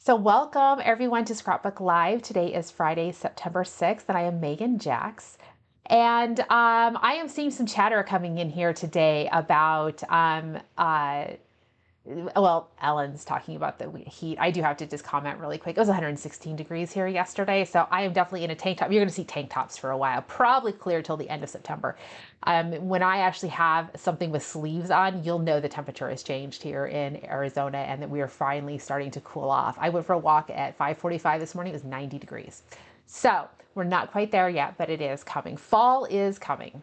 So welcome everyone to Scrapbook Live. Today is Friday, September 6th, and I am Megan Jax. And I am seeing some chatter coming in here today about well, Ellen's talking about the heat. I do have to just comment really quick. It was 116 degrees here yesterday, so I am definitely in a tank top. You're going to see tank tops for a while, probably clear till the end of September. When I actually have something with sleeves on, you'll know the temperature has changed here in Arizona and that we are finally starting to cool off. I went for a walk at 5:45 this morning. It was 90 degrees. So we're not quite there yet, but it is coming. Fall is coming.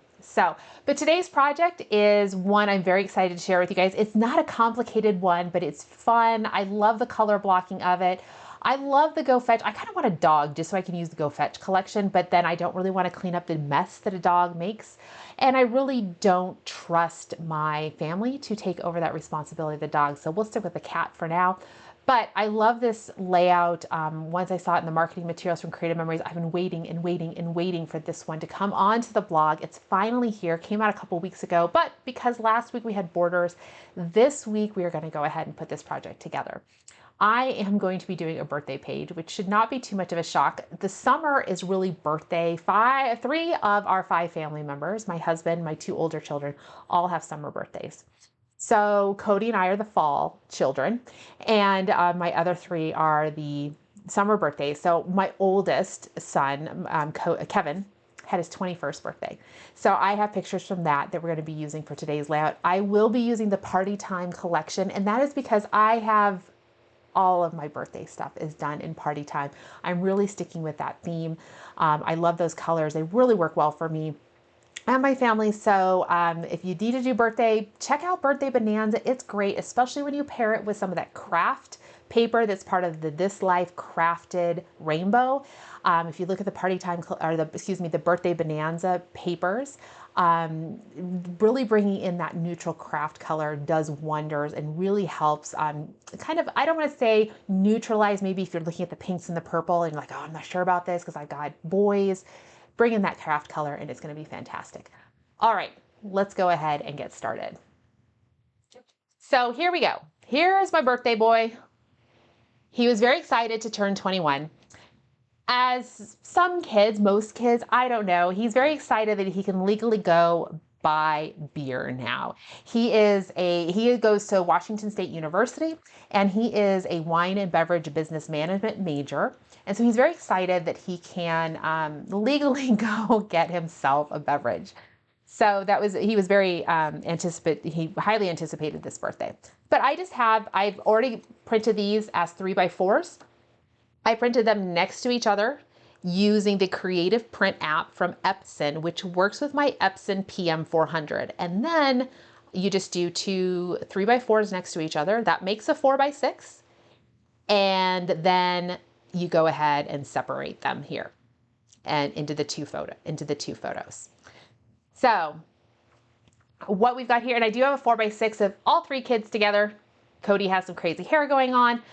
But today's project is one I'm very excited to share with you guys. It's not a complicated one, but it's fun. I love the color blocking of it. I love the Go Fetch. I kind of want a dog just so I can use the Go Fetch collection, but then I don't really want to clean up the mess that a dog makes. And I really don't trust my family to take over that responsibility of the dog. So we'll stick with the cat for now. But I love this layout. Once I saw it in the marketing materials from Creative Memories, I've been waiting and waiting and waiting for this one to come onto the blog. It's finally here, came out a couple weeks ago, but because last week we had borders, this week we are going to go ahead and put this project together. I am going to be doing a birthday page, which should not be too much of a shock. The summer is really birthday. Three of our 5 family members, my husband, my 2 older children, all have summer birthdays. So Cody and I are the fall children, and my other 3 are the summer birthdays. So my oldest son, Kevin, had his 21st birthday. So I have pictures from that we're going to be using for today's layout. I will be using the Party Time collection, and that is because I have all of my birthday stuff is done in Party Time. I'm really sticking with that theme. I love those colors. They really work well for me and my family. So if you need to do birthday, check out Birthday Bonanza. It's great, especially when you pair it with some of that craft paper that's part of the This Life crafted rainbow. If you look at the Party Time, or the Birthday Bonanza papers, really bringing in that neutral craft color does wonders and really helps kind of, I don't want to say neutralize, maybe if you're looking at the pinks and the purple and you're like, oh, I'm not sure about this because I got boys. Bring in that craft color and it's going to be fantastic. All right, let's go ahead and get started. So here we go. Here's my birthday boy. He was very excited to turn 21. As some kids, most kids, I don't know, he's very excited that he can legally go buy beer now. He goes to Washington State University and he is a wine and beverage business management major. And so he's very excited that he can legally go get himself a beverage. So he was very he highly anticipated this birthday. But I've already printed these as 3x4s. I printed them next to each other using the Creative Print app from Epson, which works with my Epson PM400. And then you just do 2 3x4s next to each other. That makes a 4x6. And then you go ahead and separate them here and into the two photos. So what we've got here, and I do have a 4x6 of all 3 kids together. Cody has some crazy hair going on.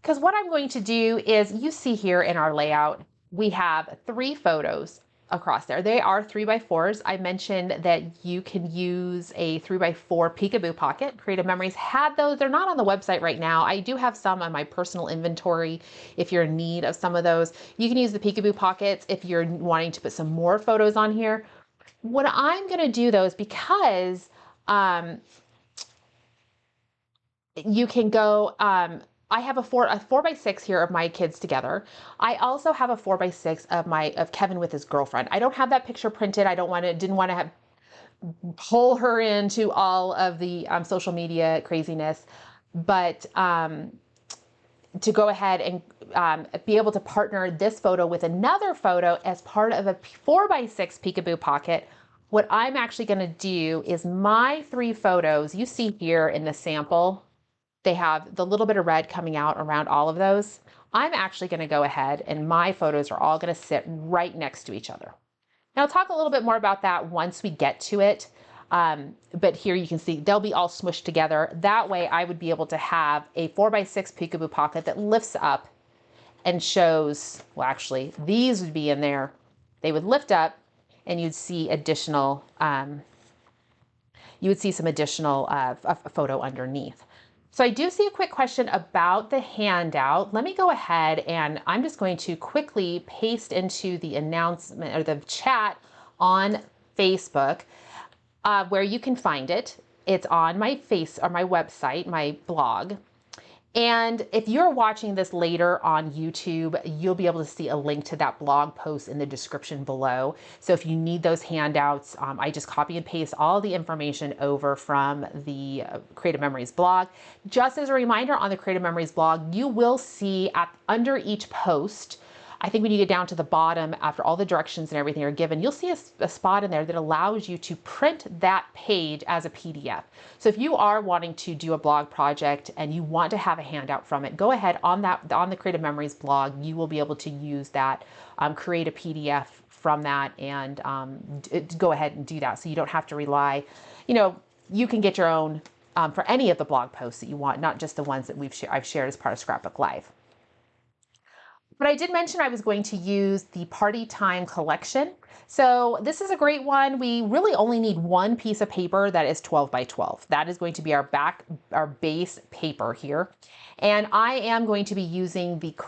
Because what I'm going to do is, you see here in our layout, we have 3 photos across there. They are 3x4s. I mentioned that you can use a 3x4 peekaboo pocket. Creative Memories had those. They're not on the website right now. I do have some on my personal inventory if you're in need of some of those. You can use the peekaboo pockets if you're wanting to put some more photos on here. What I'm going to do though is, because you can go, I have a 4x6 here of my kids together. I also have a 4x6 of Kevin with his girlfriend. I don't have that picture printed. Didn't want to pull her into all of the social media craziness, but to go ahead and be able to partner this photo with another photo as part of a 4x6 peekaboo pocket. What I'm actually going to do is, my 3 photos you see here in the sample, they have the little bit of red coming out around all of those. I'm actually going to go ahead and my photos are all going to sit right next to each other. Now I'll talk a little bit more about that once we get to it. But here you can see they'll be all smushed together. That way I would be able to have a 4x6 peekaboo pocket that lifts up and shows, well, actually these would be in there. They would lift up and you'd see additional, some additional photo underneath. So I do see a quick question about the handout. Let me go ahead and I'm just going to quickly paste into the announcement or the chat on Facebook where you can find it. It's on my my website, my blog. And if you're watching this later on YouTube, you'll be able to see a link to that blog post in the description below. So if you need those handouts, I just copy and paste all the information over from the Creative Memories blog. Just as a reminder, on the Creative Memories blog, you will see under each post, I think when you get down to the bottom, after all the directions and everything are given, you'll see a spot in there that allows you to print that page as a PDF. So if you are wanting to do a blog project and you want to have a handout from it, go ahead on the Creative Memories blog. You will be able to use that, create a PDF from that, and go ahead and do that. So you don't have to rely, you can get your own for any of the blog posts that you want, not just the ones that I've shared as part of Scrapbook Live. But I did mention I was going to use the Party Time collection. So this is a great one. We really only need one piece of paper that is 12 by 12. That is going to be our base paper here. And I am going to be using this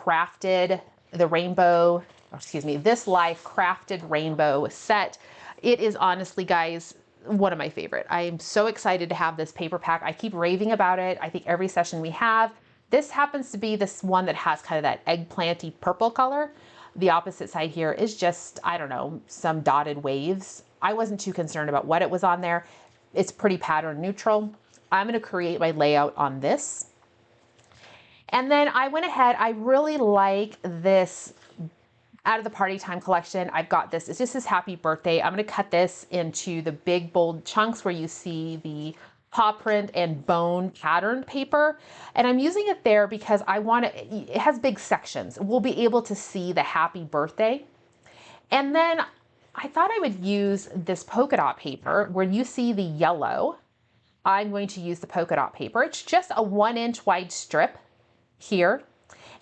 Life Crafted Rainbow set. It is honestly, guys, one of my favorite. I am so excited to have this paper pack. I keep raving about it. I think every session we have. This happens to be this one that has kind of that eggplanty purple color. The opposite side here is just, I don't know, some dotted waves. I wasn't too concerned about what it was on there. It's pretty pattern neutral. I'm going to create my layout on this. And then I went ahead, I really like this out of the Party Time collection. I've got this, it's just this happy birthday. I'm going to cut this into the big bold chunks where you see the paw print and bone patterned paper. And I'm using it there because it has big sections. We'll be able to see the happy birthday. And then I thought I would use this polka dot paper where you see the yellow. I'm going to use the polka dot paper. It's just a 1-inch wide strip here.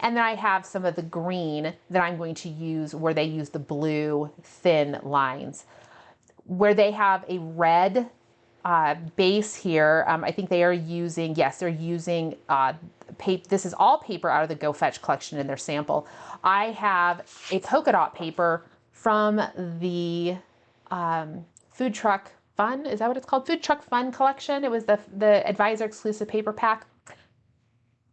And then I have some of the green that I'm going to use where they use the blue thin lines. Where they have a red base here, I think they are using, yes, they're using paper. This is all paper out of the Go Fetch collection in their sample. I have a polka dot paper from the Food Truck Fun, is that what it's called? Food Truck Fun collection. It was the Advisor exclusive paper pack.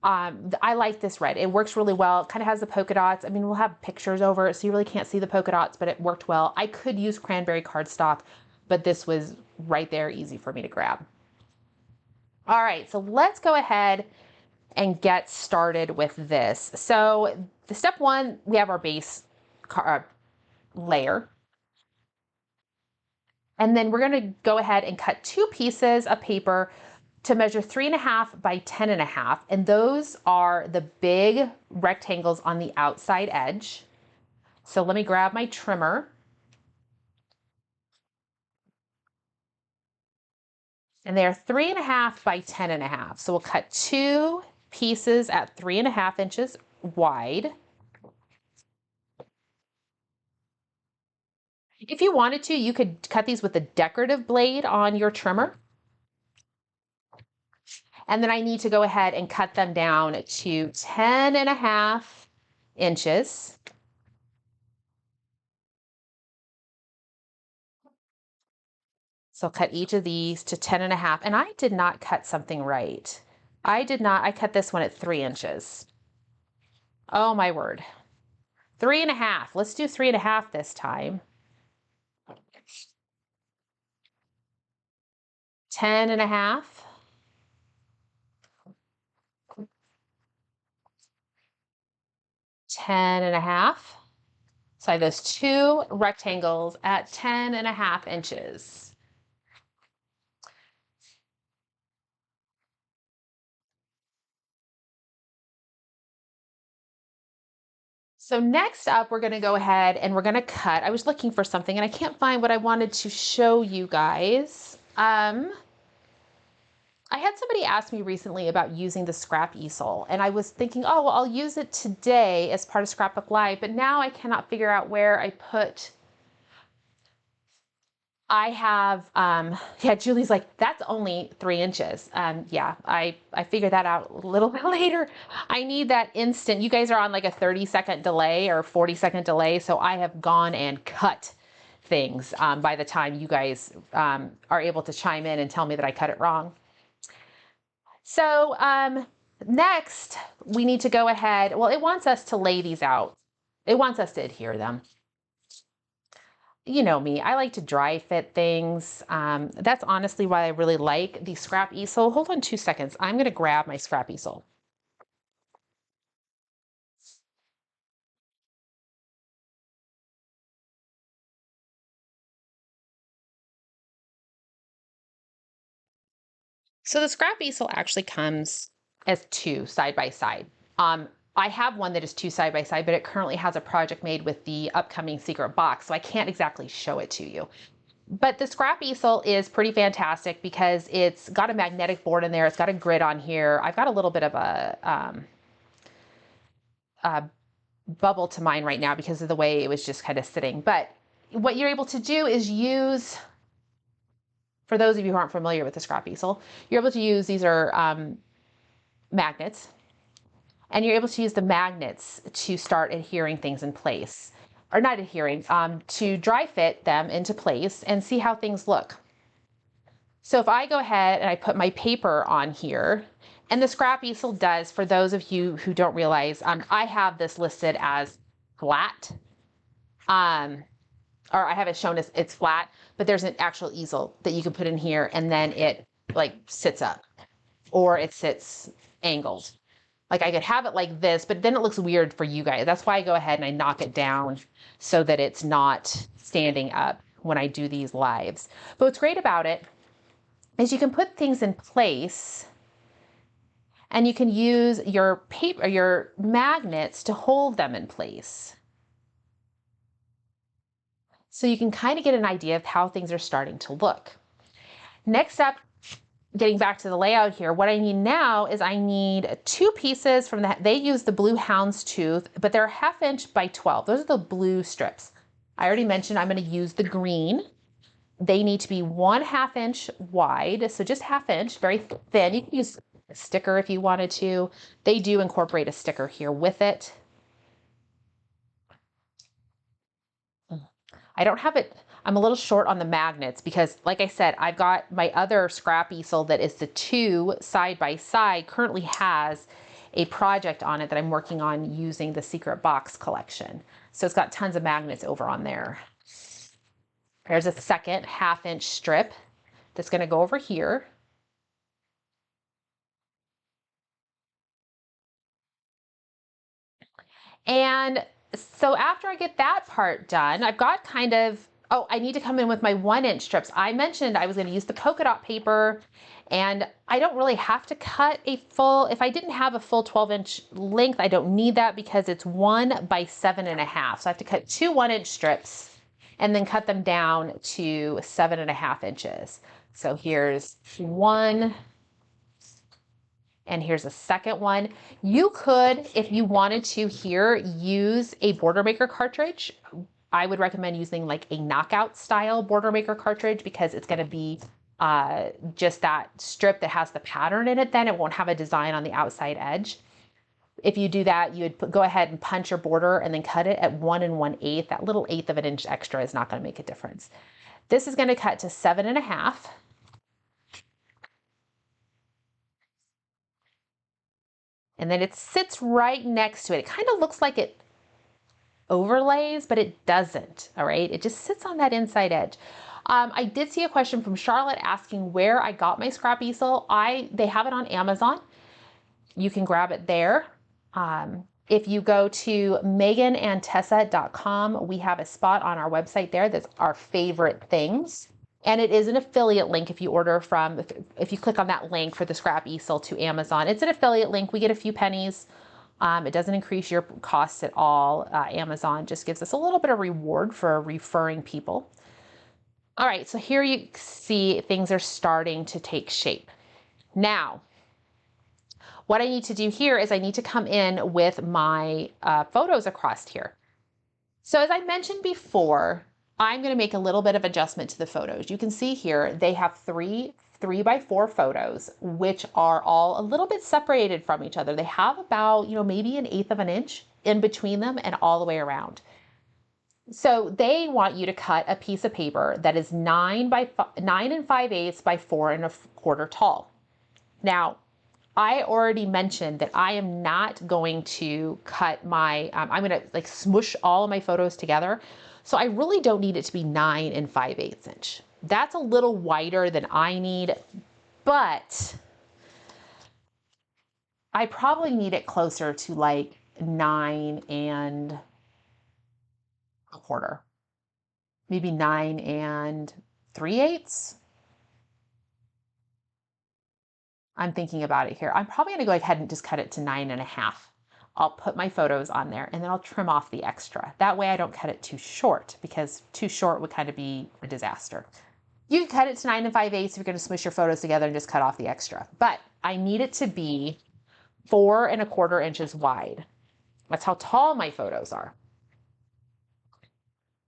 I like this red. It works really well. It kind of has the polka dots. I mean, we'll have pictures over it, so you really can't see the polka dots, but it worked well. I could use cranberry cardstock, but this was right there, easy for me to grab. All right, so let's go ahead and get started with this. So the step one, we have our base layer. And then we're gonna go ahead and cut 2 pieces of paper to measure 3.5 by 10.5. And those are the big rectangles on the outside edge. So let me grab my trimmer. And they're 3.5 by 10.5. So we'll cut 2 pieces at 3.5 inches wide. If you wanted to, you could cut these with a decorative blade on your trimmer. And then I need to go ahead and cut them down to 10.5 inches. So I'll cut each of these to 10.5. And I did not cut something right. I did not, I cut this one at 3 inches. Oh my word. 3.5. Let's do 3.5 this time. 10.5. 10.5. So I have those 2 rectangles at 10.5 inches. So next up, we're gonna go ahead and we're gonna cut. I was looking for something and I can't find what I wanted to show you guys. I had somebody ask me recently about using the scrap easel, and I was thinking, oh, well, I'll use it today as part of Scrapbook Live, but now I cannot figure out where I put I have, yeah, Julie's like, that's only 3 inches. Yeah, I figured that out a little bit later. I need that instant. You guys are on like a 30-second delay or 40-second delay. So I have gone and cut things by the time you guys are able to chime in and tell me that I cut it wrong. So next we need to go ahead. Well, it wants us to lay these out. It wants us to adhere them. You know me, I like to dry fit things. That's honestly why I really like the scrap easel. Hold on 2 seconds. I'm going to grab my scrap easel. So the scrap easel actually comes as 2 side by side. I have one that is 2 side by side, but it currently has a project made with the upcoming secret box, so I can't exactly show it to you. But the scrap easel is pretty fantastic because it's got a magnetic board in there. It's got a grid on here. I've got a little bit of a bubble to mine right now because of the way it was just kind of sitting. But what you're able to do is use, for those of you who aren't familiar with the scrap easel, you're able to use, these are magnets, and you're able to use the magnets to start adhering things in place. Or not adhering, to dry fit them into place and see how things look. So if I go ahead and I put my paper on here, and the scrap easel does, for those of you who don't realize, I have this listed as flat, or I have it shown as it's flat, but there's an actual easel that you can put in here and then it like sits up, or it sits angled. Like I could have it like this, but then it looks weird for you guys. That's why I go ahead and I knock it down so that it's not standing up when I do these lives. But what's great about it is you can put things in place and you can use your paper, your magnets to hold them in place. So you can kind of get an idea of how things are starting to look. Next up, getting back to the layout here, what I need now is I need 2 pieces from that. They use the blue houndstooth, but they're 1/2 inch by 12. Those are the blue strips. I already mentioned I'm going to use the green. They need to be 1/2 inch wide, so just 1/2 inch, very thin. You can use a sticker if you wanted to. They do incorporate a sticker here with it. I don't have it, I'm a little short on the magnets because like I said, I've got my other scrap easel that is the 2 side by side, currently has a project on it that I'm working on using the secret box collection. So it's got tons of magnets over on there. There's a second 1/2 inch strip that's going to go over here. And so after I get that part done, I've got kind of, oh, I need to come in with my 1 inch strips. I mentioned I was going to use the polka dot paper, and I don't really have to cut a full, if I didn't have a full 12-inch length, I don't need that because it's 1 by 7.5. So I have to cut 2 1-inch strips and then cut them down to 7.5 inches. So here's 1, and here's a second one. You could, if you wanted to here, use a border maker cartridge. I would recommend using like a knockout style border maker cartridge because it's going to be just that strip that has the pattern in it. Then it won't have a design on the outside edge. If you do that, you would go ahead and punch your border and then cut it at 1 1/8. That little 1/8 of an inch extra is not going to make a difference. This is going to cut to 7.5. And then it sits right next to it. It kind of looks like it overlays, but it doesn't, all right? It just sits on that inside edge. I did see a question from Charlotte asking where I got my scrap easel. They have it on Amazon. You can grab it there. If you go to megganandtessa.com, we have a spot on our website there that's our favorite things. And it is an affiliate link if you order from, if you click on that link for the scrap easel to Amazon. It's an affiliate link. We get a few pennies. It doesn't increase your costs at all. Amazon just gives us a little bit of reward for referring people. All right, so here you see things are starting to take shape. Now, what I need to do here is I need to come in with my photos across here. So as I mentioned before, I'm going to make a little bit of adjustment to the photos. You can see here, they have three 3x4 photos, which are all a little bit separated from each other. They have about, maybe 1/8 of an inch in between them and all the way around. So they want you to cut a piece of paper that is 9 and 5/8 by 4 1/4 tall. Now, I already mentioned that I am not going to cut my, I'm going to like smush all of my photos together. So I really don't need it to be 9 and 5/8 inch. That's a little wider than I need, but I probably need it closer to like 9 and 1/4, maybe 9 and 3/8. I'm thinking about it here. I'm probably going to go ahead and just cut it to 9 1/2. I'll put my photos on there and then I'll trim off the extra. That way I don't cut it too short, because too short would kind of be a disaster. You can cut it to 9 and 5/8 if you're going to smush your photos together and just cut off the extra. But I need it to be 4 1/4 inches wide. That's how tall my photos are.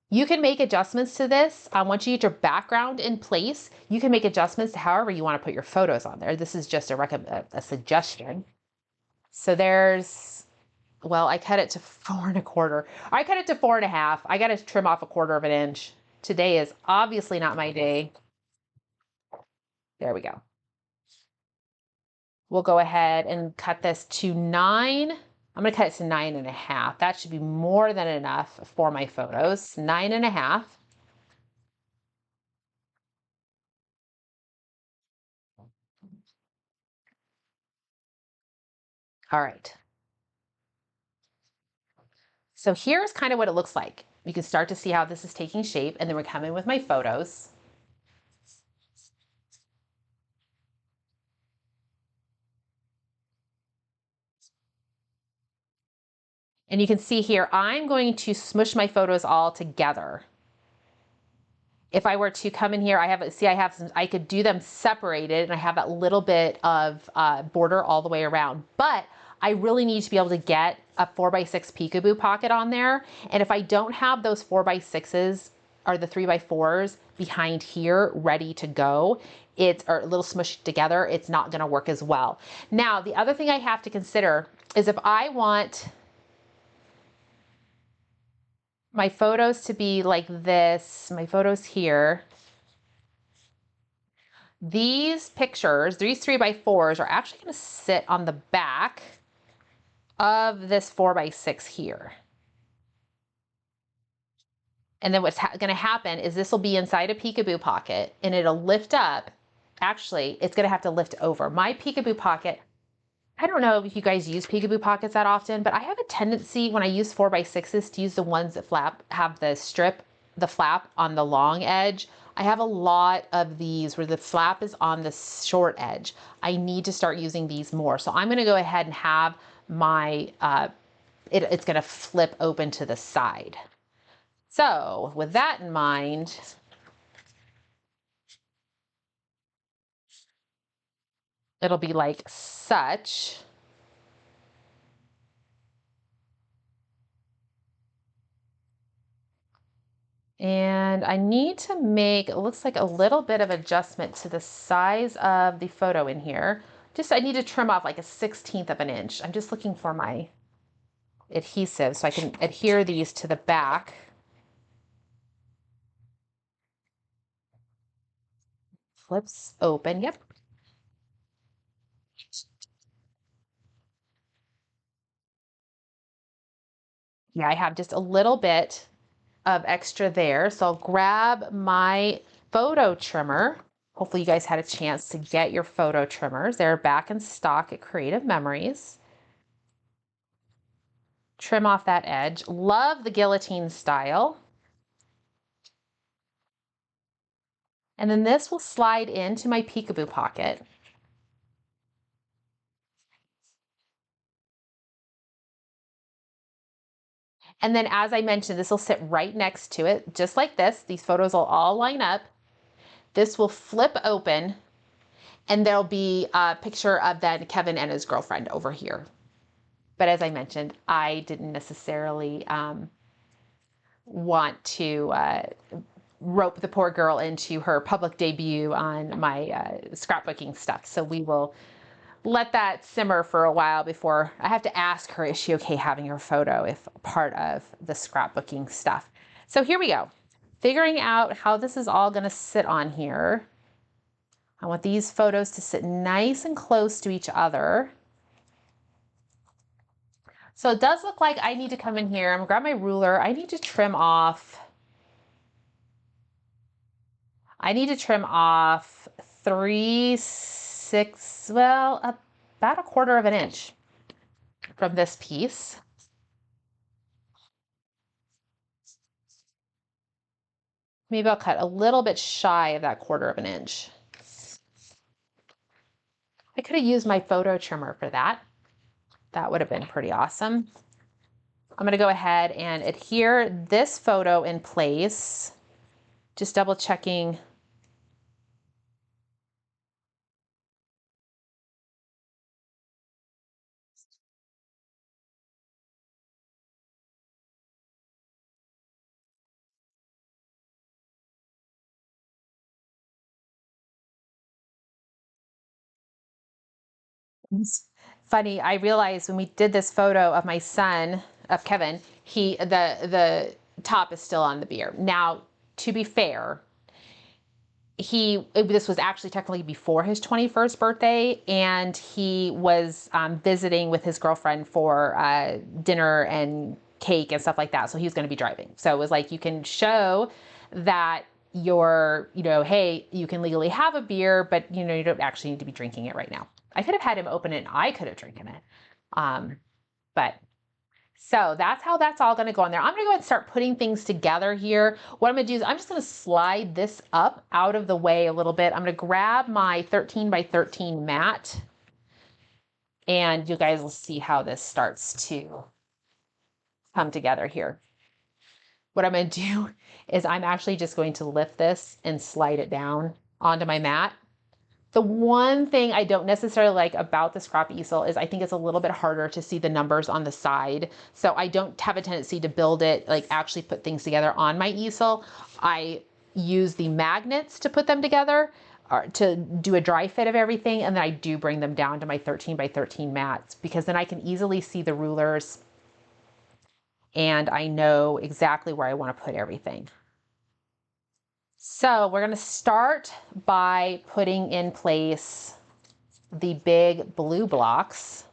You can make adjustments to this. Once you get your background in place, you can make adjustments to however you want to put your photos on there. This is just a suggestion. So there's, well, I cut it to 4 1/4. I cut it to 4 1/2. I got to trim off 1/4 of an inch. Today is obviously not my day. There we go. We'll go ahead and cut this to 9. I'm going to cut it to 9 1/2. That should be more than enough for my photos. 9 1/2. All right. So here's kind of what it looks like. You can start to see how this is taking shape, and then we're coming with my photos. And you can see here, I'm going to smush my photos all together. If I were to come in here, I could do them separated, and I have that little bit of border all the way around. But I really need to be able to get a 4x6 peekaboo pocket on there. And if I don't have those 4x6s or the 3x4s behind here ready to go, or a little smushed together, it's not going to work as well. Now, the other thing I have to consider is if I want my photos to be like this, my photos here, these pictures, these 3x4s are actually going to sit on the back of this 4x6 here. And then what's going to happen is this will be inside a peekaboo pocket, and it'll lift up. Actually, it's going to have to lift over. My peekaboo pocket, I don't know if you guys use peekaboo pockets that often, but I have a tendency when I use 4x6s to use the ones that have the flap on the long edge. I have a lot of these where the flap is on the short edge. I need to start using these more. So I'm going to go ahead and have my, it's going to flip open to the side. So with that in mind, it'll be like such. And I need to make, it looks like a little bit of adjustment to the size of the photo in here. I need to trim off like a 1/16 of an inch. I'm just looking for my adhesive so I can adhere these to the back. Flips open, yep. Yeah, I have just a little bit of extra there. So I'll grab my photo trimmer. Hopefully you guys had a chance to get your photo trimmers. They're back in stock at Creative Memories. Trim off that edge. Love the guillotine style. And then this will slide into my peekaboo pocket. And then as I mentioned, this will sit right next to it, just like this. These photos will all line up. This will flip open, and there'll be a picture of then Kevin and his girlfriend over here. But as I mentioned, I didn't necessarily want to rope the poor girl into her public debut on my scrapbooking stuff. So we will let that simmer for a while before I have to ask her, is she okay having her photo if part of the scrapbooking stuff? So here we go. Figuring out how this is all gonna sit on here. I want these photos to sit nice and close to each other. So it does look like I need to come in here. I'm gonna grab my ruler. I need to trim off 3/6, well, about 1/4 of an inch from this piece. Maybe I'll cut a little bit shy of that 1/4 of an inch. I could have used my photo trimmer for that. That would have been pretty awesome. I'm gonna go ahead and adhere this photo in place. Just double checking. It's funny, I realized when we did this photo of my son, of Kevin, the top is still on the beer. Now, to be fair, this was actually technically before his 21st birthday, and he was visiting with his girlfriend for dinner and cake and stuff like that. So he was going to be driving. So it was like, you can show that you're, hey, you can legally have a beer, but you don't actually need to be drinking it right now. I could have had him open it and I could have drinking it. But so that's how that's all gonna go in there. I'm gonna go ahead and start putting things together here. What I'm gonna do is I'm just gonna slide this up out of the way a little bit. I'm gonna grab my 13 by 13 mat, and you guys will see how this starts to come together here. What I'm gonna do is I'm actually just going to lift this and slide it down onto my mat. The one thing I don't necessarily like about the scrap easel is I think it's a little bit harder to see the numbers on the side. So I don't have a tendency to build it, like actually put things together on my easel. I use the magnets to put them together, or to do a dry fit of everything. And then I do bring them down to my 13 by 13 mats, because then I can easily see the rulers and I know exactly where I want to put everything. So we're going to start by putting in place the big blue blocks.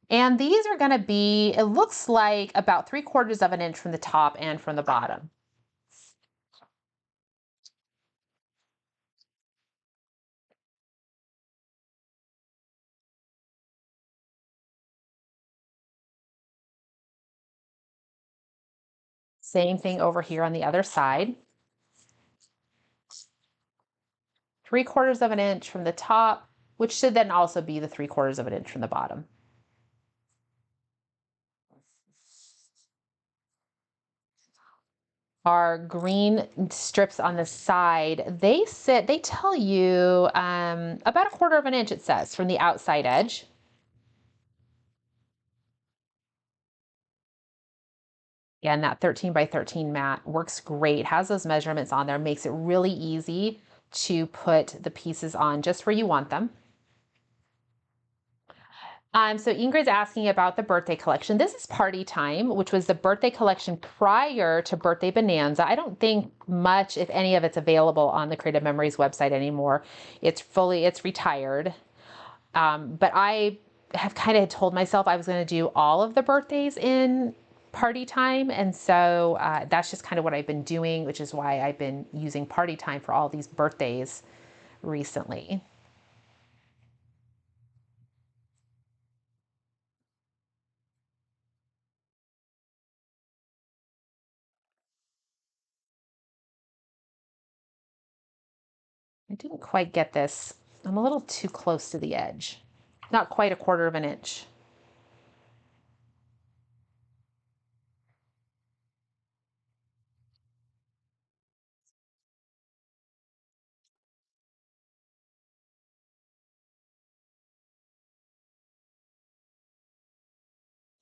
And these are going to be, it looks like about 3/4 of an inch from the top and from the bottom. Same thing over here on the other side. 3/4 of an inch from the top, which should then also be the 3/4 of an inch from the bottom. Our green strips on the side, they tell you about 1/4 of an inch, it says, from the outside edge. And that 13 by 13 mat works great, has those measurements on there, makes it really easy to put the pieces on just where you want them. So Ingrid's asking about the birthday collection. This is Party Time, which was the birthday collection prior to Birthday Bonanza. I don't think much, if any of it's available on the Creative Memories website anymore. It's retired. But I have kind of told myself I was going to do all of the birthdays in Party Time, and so that's just kind of what I've been doing, which is why I've been using Party Time for all these birthdays recently. I didn't quite get this. I'm a little too close to the edge. Not quite 1/4 of an inch.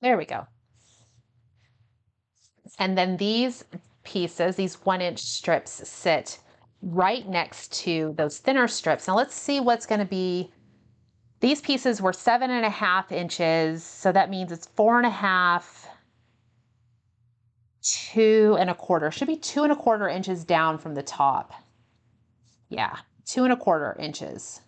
There we go. And then these pieces, these 1-inch strips, sit right next to those thinner strips. Now let's see what's going to be. These pieces were 7.5 inches, so that means it's 4.5, 2.25. Should be 2.25 inches down from the top. Yeah, 2.25 inches.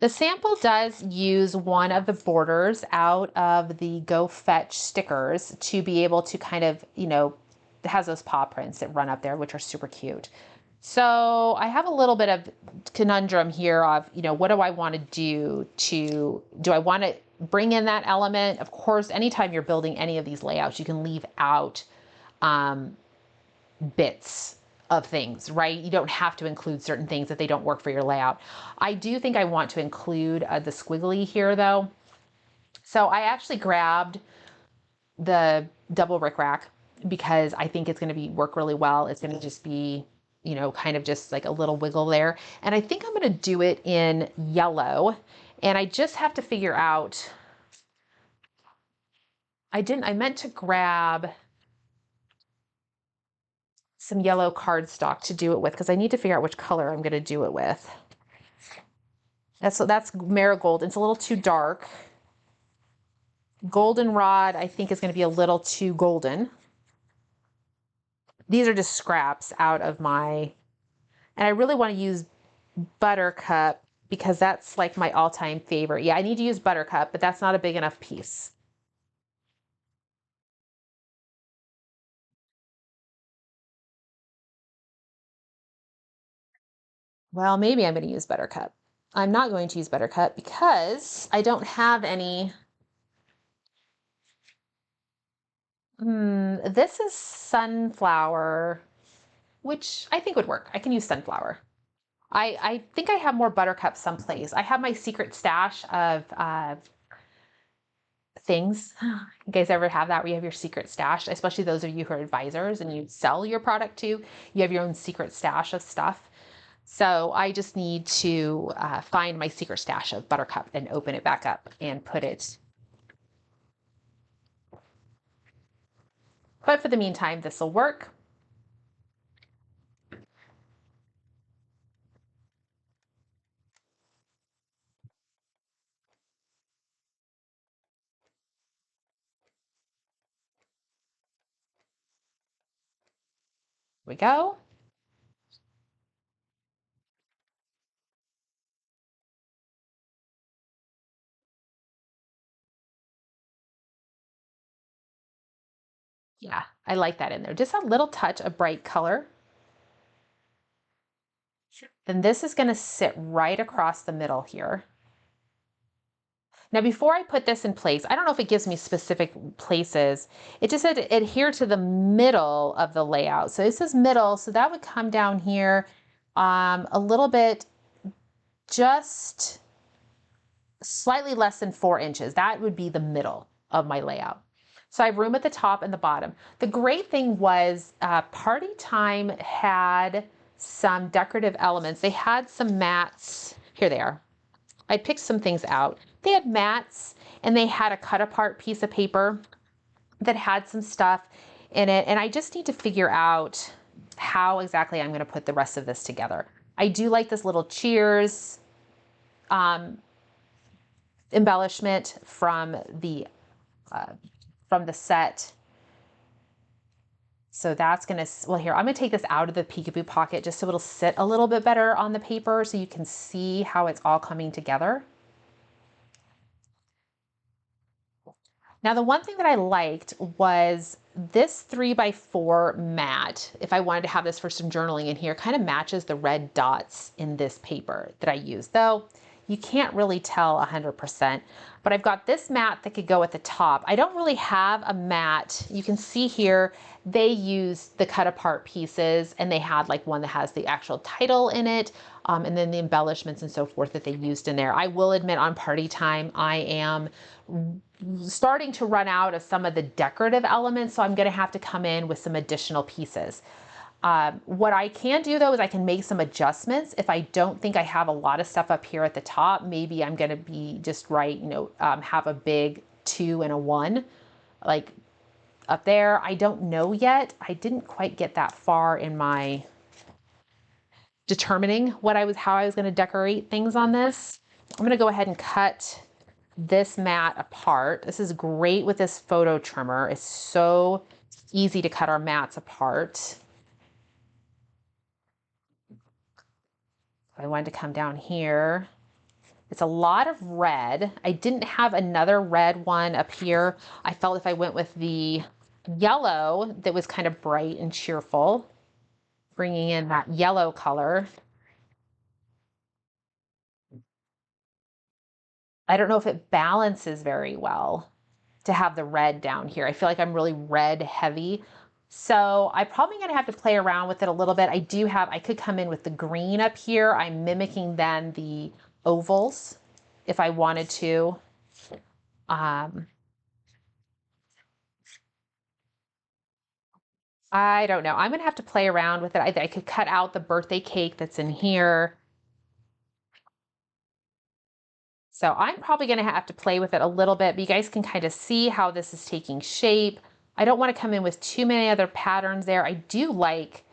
The sample does use one of the borders out of the Go Fetch stickers to be able to kind of, it has those paw prints that run up there, which are super cute. So I have a little bit of conundrum here of, what do I want to do I want to bring in that element? Of course, anytime you're building any of these layouts, you can leave out bits of things, right? You don't have to include certain things if they don't work for your layout. I do think I want to include the squiggly here though. So I actually grabbed the double rickrack because I think it's going to work really well. It's going to just be, kind of just like a little wiggle there. And I think I'm going to do it in yellow. And I just have to figure out, I meant to grab some yellow cardstock to do it with because I need to figure out which color I'm going to do it with. That's marigold. It's a little too dark. Goldenrod, I think, is going to be a little too golden. These are just scraps out of and I really want to use Buttercup because that's like my all-time favorite. Yeah, I need to use Buttercup, but that's not a big enough piece. Well, maybe I'm going to use Buttercup. I'm not going to use Buttercup because I don't have any. This is sunflower, which I think would work. I can use sunflower. I think I have more Buttercup someplace. I have my secret stash of things. You guys ever have that where you have your secret stash, especially those of you who are advisors and you sell your product to, you have your own secret stash of stuff. So I just need to find my secret stash of Buttercup and open it back up and put it. But for the meantime, this will work. Here we go. Yeah, I like that in there. Just a little touch of bright color. Then this is going to sit right across the middle here. Now, before I put this in place, I don't know if it gives me specific places. It just said to adhere to the middle of the layout. So this is middle, so that would come down here a little bit, just slightly less than 4 inches. That would be the middle of my layout. So I have room at the top and the bottom. The great thing was Party Time had some decorative elements. They had some mats. Here they are. I picked some things out. They had mats and they had a cut apart piece of paper that had some stuff in it. And I just need to figure out how exactly I'm going to put the rest of this together. I do like this little cheers embellishment from the set. So that's going to, well, here, I'm going to take this out of the peekaboo pocket just so it'll sit a little bit better on the paper so you can see how it's all coming together. Now, the one thing that I liked was this 3x4 mat. If I wanted to have this for some journaling in here, kind of matches the red dots in this paper that I used, though you can't really tell 100%. But I've got this mat that could go at the top. I don't really have a mat. You can see here, they used the cut apart pieces and they had like one that has the actual title in it and then the embellishments and so forth that they used in there. I will admit on Party Time, I am starting to run out of some of the decorative elements, so I'm gonna have to come in with some additional pieces. What I can do though is I can make some adjustments. If I don't think I have a lot of stuff up here at the top, maybe I'm going to be just right, have a big 2 and a 1 like up there. I don't know yet. I didn't quite get that far in my determining how I was going to decorate things on this. I'm going to go ahead and cut this mat apart. This is great with this photo trimmer. It's so easy to cut our mats apart. I wanted to come down here. It's a lot of red. I didn't have another red one up here. I felt if I went with the yellow that was kind of bright and cheerful, bringing in that yellow color. I don't know if it balances very well to have the red down here. I feel like I'm really red heavy. So I'm probably going to have to play around with it a little bit. I could come in with the green up here. I'm mimicking then the ovals if I wanted to. I don't know. I'm going to have to play around with it. I could cut out the birthday cake that's in here. So I'm probably going to have to play with it a little bit, but you guys can kind of see how this is taking shape. I don't want to come in with too many other patterns there. I do like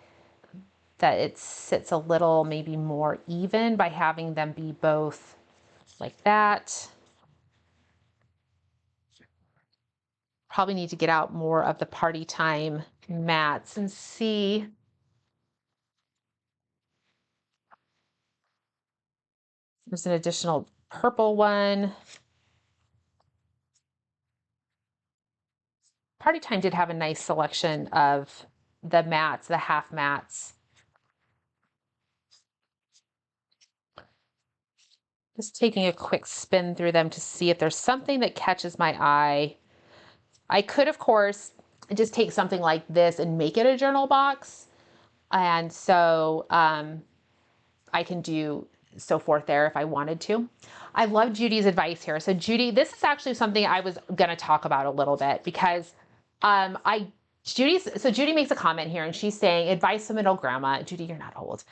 that it sits a little maybe more even by having them be both like that. Probably need to get out more of the party time mats and see. There's an additional purple one. Party Time did have a nice selection of the mats, the half mats. Just taking a quick spin through them to see if there's something that catches my eye. I could, of course, just take something like this and make it a journal box. And so I can do so forth there if I wanted to. I love Judy's advice here. So Judy, this is actually something I was going to talk about a little bit because Judy makes a comment here and she's saying advice from an old grandma. Judy, you're not old.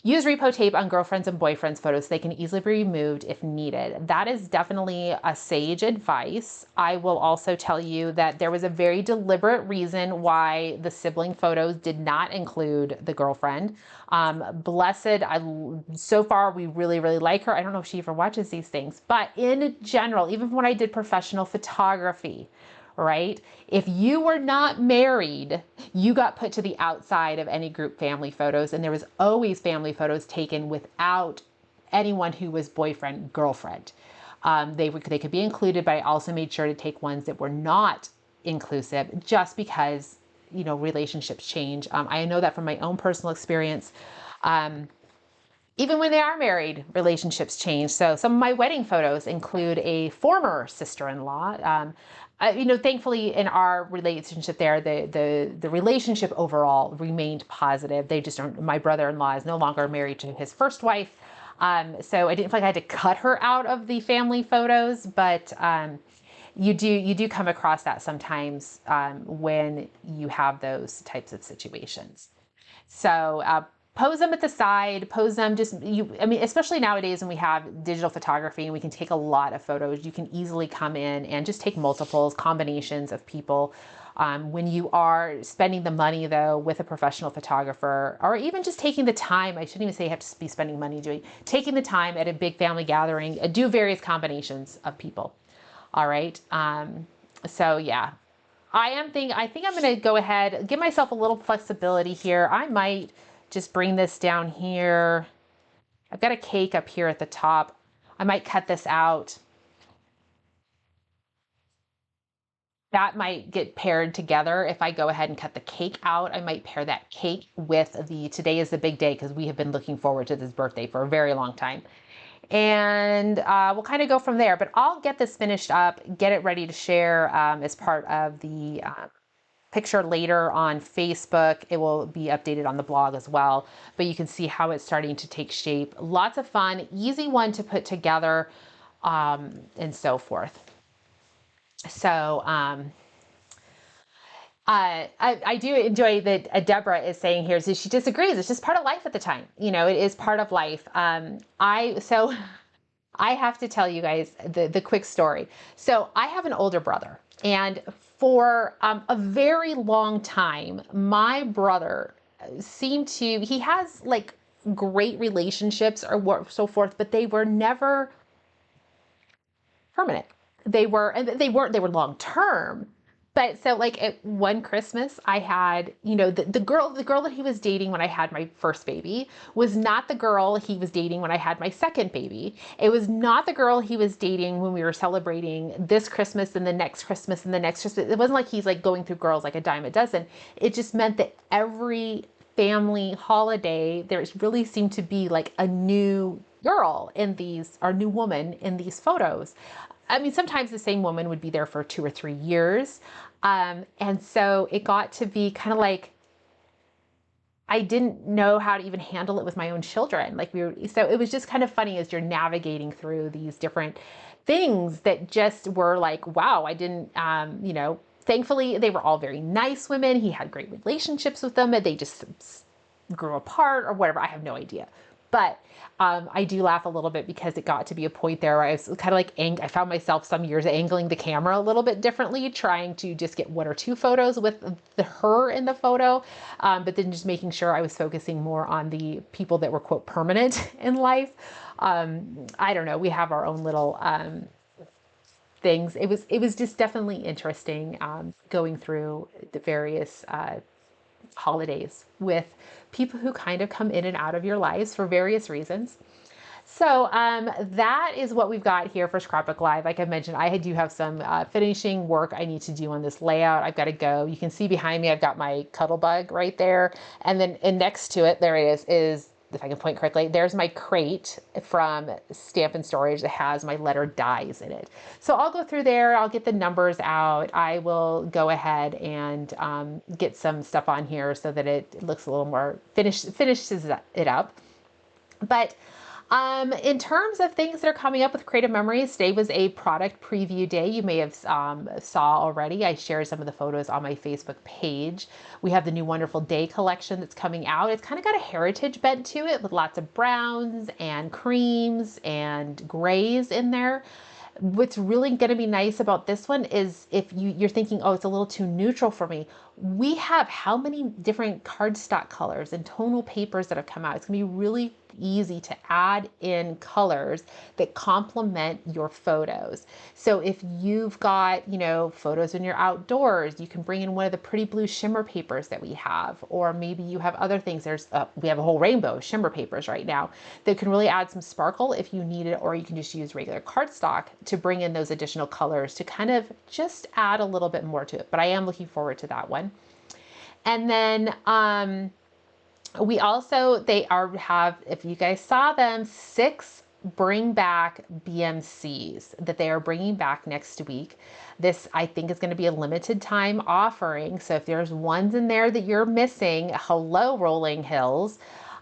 Use repo tape on girlfriends and boyfriends photos so they can easily be removed if needed. That is definitely a sage advice. I will also tell you that there was a very deliberate reason why the sibling photos did not include the girlfriend. Blessed, so far we really, really like her. I don't know if she ever watches these things, but in general, even when I did professional photography, right? If you were not married, you got put to the outside of any group family photos, and there was always family photos taken without anyone who was boyfriend, girlfriend. They could be included, but I also made sure to take ones that were not inclusive just because, relationships change. I know that from my own personal experience. Even when they are married, relationships change. So some of my wedding photos include a former sister-in-law. Thankfully in our relationship there, the relationship overall remained positive. They just aren't, my brother-in-law is no longer married to his first wife. So I didn't feel like I had to cut her out of the family photos, but you do come across that sometimes when you have those types of situations. So pose them at the side, pose them especially nowadays when we have digital photography and we can take a lot of photos, you can easily come in and just take multiples, combinations of people. When you are spending the money though with a professional photographer, or even just taking the time, I shouldn't even say you have to be spending money taking the time at a big family gathering, do various combinations of people. All right. So yeah, I think I'm going to go ahead, give myself a little flexibility here. I might just bring this down here. I've got a cake up here at the top. I might cut this out. That might get paired together. If I go ahead and cut the cake out, I might pair that cake with today is the big day because we have been looking forward to this birthday for a very long time. And we'll kind of go from there, but I'll get this finished up, get it ready to share as part of the picture later on Facebook. It will be updated on the blog as well, but you can see how it's starting to take shape. Lots of fun, easy one to put together, and so forth. So I do enjoy that Deborah is saying here, so she disagrees. It's just part of life at the time. It is part of life. So I have to tell you guys the quick story. So I have an older brother, and for a very long time, my brother he has like great relationships or so forth, but they were never permanent. They were long term. But so like at one Christmas I had, the girl that he was dating when I had my first baby was not the girl he was dating when I had my second baby. It was not the girl he was dating when we were celebrating this Christmas and the next Christmas and the next Christmas. It wasn't like he's like going through girls like a dime a dozen. It just meant that every family holiday there really seemed to be like a new girl in these, or new woman in these photos. I mean, sometimes the same woman would be there for 2 or 3 years. And so it got to be kind of like, I didn't know how to even handle it with my own children. So it was just kind of funny as you're navigating through these different things that just were like, wow, I didn't, thankfully they were all very nice women. He had great relationships with them, and they just grew apart or whatever. I have no idea. But I do laugh a little bit because it got to be a point there where I was kind of like, I found myself some years angling the camera a little bit differently, trying to just get 1 or 2 photos with her in the photo, but then just making sure I was focusing more on the people that were, quote, permanent in life. I don't know. We have our own little things. It was just definitely interesting going through the various holidays with people who kind of come in and out of your lives for various reasons. So that is what we've got here for Scrapbook Live. Like I mentioned, I do have some finishing work I need to do on this layout. I've got to go. You can see behind me, I've got my cuddle bug right there. And next to it, there it is, if I can point correctly, there's my crate from Stamp & Storage that has my letter dies in it. So I'll go through there, I'll get the numbers out, I will go ahead and get some stuff on here so that it looks a little more finishes it up. But in terms of things that are coming up with Creative Memories, today was a product preview day. You may have saw already. I shared some of the photos on my Facebook page. We have the new Wonderful Day collection that's coming out. It's kind of got a heritage bent to it with lots of browns and creams and grays in there. What's really going to be nice about this one is if you're thinking, oh, it's a little too neutral for me. We have how many different cardstock colors and tonal papers that have come out. It's going to be really easy to add in colors that complement your photos. So if you've got, photos when you're outdoors, you can bring in one of the pretty blue shimmer papers that we have, or maybe you have other things. We have a whole rainbow of shimmer papers right now that can really add some sparkle if you need it, or you can just use regular cardstock to bring in those additional colors to kind of just add a little bit more to it. But I am looking forward to that one. And then we also, have, if you guys saw them, 6 bring back BMCs that they are bringing back next week. This, I think, is going to be a limited time offering. So if there's ones in there that you're missing, hello, Rolling Hills.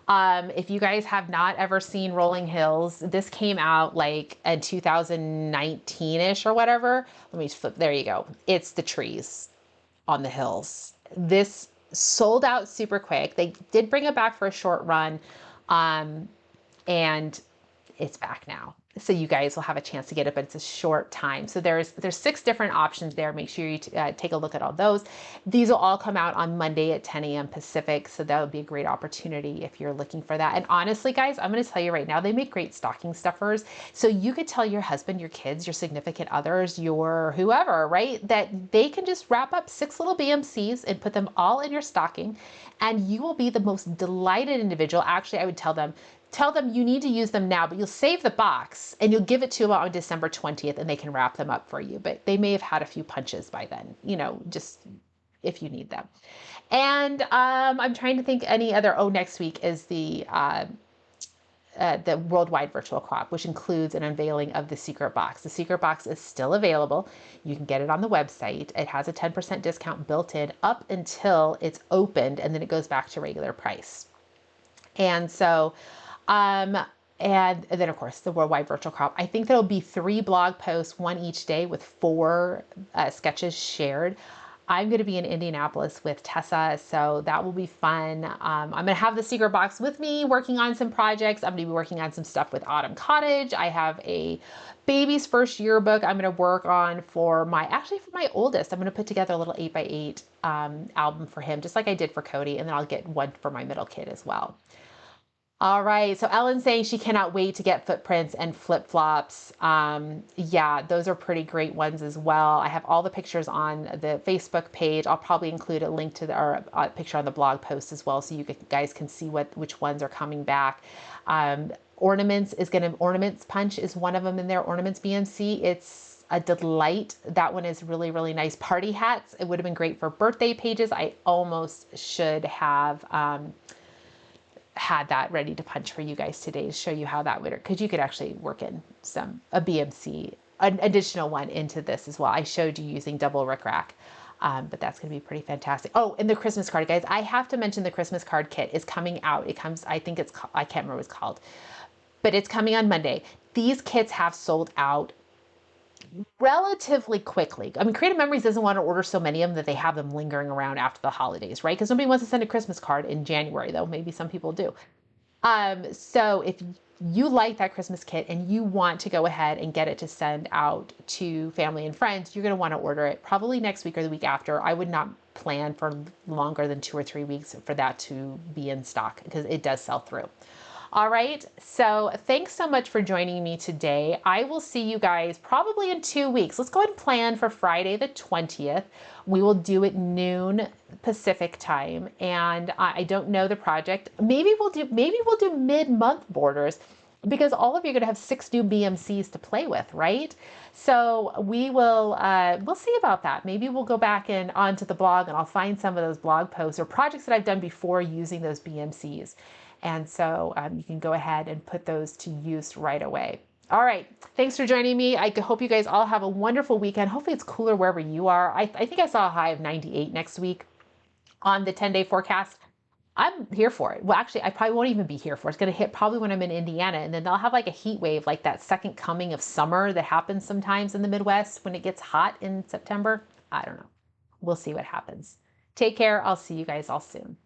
If you guys have not ever seen Rolling Hills, this came out like in 2019-ish or whatever. Let me flip. There you go. It's the trees on the hills. This sold out super quick. They did bring it back for a short run, and it's back now. So you guys will have a chance to get it, but it's a short time. So there's 6 different options there. Make sure you take a look at all those. These will all come out on Monday at 10 a.m. Pacific. So that would be a great opportunity if you're looking for that. And honestly, guys, I'm going to tell you right now, they make great stocking stuffers. So you could tell your husband, your kids, your significant others, your whoever, right, that they can just wrap up 6 little BMCs and put them all in your stocking, and you will be the most delighted individual. Actually, I would tell them you need to use them now, but you'll save the box and you'll give it to them on December 20th and they can wrap them up for you. But they may have had a few punches by then, just if you need them. And I'm trying to think any other, next week is the Worldwide Virtual Crop, which includes an unveiling of the secret box. The secret box is still available. You can get it on the website. It has a 10% discount built in up until it's opened, and then it goes back to regular price. And so, and then of course the Worldwide Virtual Crop. I think there'll be 3 blog posts, one each day with 4 sketches shared. I'm going to be in Indianapolis with Tessa, so that will be fun. I'm going to have the secret box with me working on some projects. I'm going to be working on some stuff with Autumn Cottage. I have a baby's first yearbook I'm going to work on for for my oldest. I'm going to put together a little 8x8 album for him, just like I did for Cody, and then I'll get one for my middle kid as well. All right, so Ellen's saying she cannot wait to get footprints and flip-flops. Yeah, those are pretty great ones as well. I have all the pictures on the Facebook page. I'll probably include a link to our picture on the blog post as well, so you guys can see which ones are coming back. Ornaments Punch is one of them in there. Ornaments BMC, it's a delight. That one is really, really nice. Party hats, it would have been great for birthday pages. I almost should have had that ready to punch for you guys today to show you how that would work, because you could actually work in a BMC, an additional one into this as well. I showed you using double rickrack, but that's going to be pretty fantastic. Oh, and the Christmas card, guys, I have to mention the Christmas card kit is coming out. It comes, I think I can't remember what it's called, but it's coming on Monday. These kits have sold out relatively quickly. I mean, Creative Memories doesn't want to order so many of them that they have them lingering around after the holidays, right? Because nobody wants to send a Christmas card in January, though. Maybe some people do. So if you like that Christmas kit and you want to go ahead and get it to send out to family and friends, you're going to want to order it probably next week or the week after. I would not plan for longer than 2 or 3 weeks for that to be in stock, because it does sell through. All right, so thanks so much for joining me today. I will see you guys probably in 2 weeks. Let's go ahead and plan for Friday the 20th. We will do it noon Pacific time, and I don't know the project. Maybe we'll do mid-month borders, because all of you are going to have 6 new BMCs to play with, right? So we'll see about that. Maybe we'll go back and onto the blog, and I'll find some of those blog posts or projects that I've done before using those BMCs. And so you can go ahead and put those to use right away. All right, thanks for joining me. I hope you guys all have a wonderful weekend. Hopefully it's cooler wherever you are. I think I saw a high of 98 next week on the 10-day forecast. I'm here for it. Well, actually, I probably won't even be here for it. It's going to hit probably when I'm in Indiana, and then they'll have like a heat wave, like that second coming of summer that happens sometimes in the Midwest when it gets hot in September. I don't know. We'll see what happens. Take care. I'll see you guys all soon.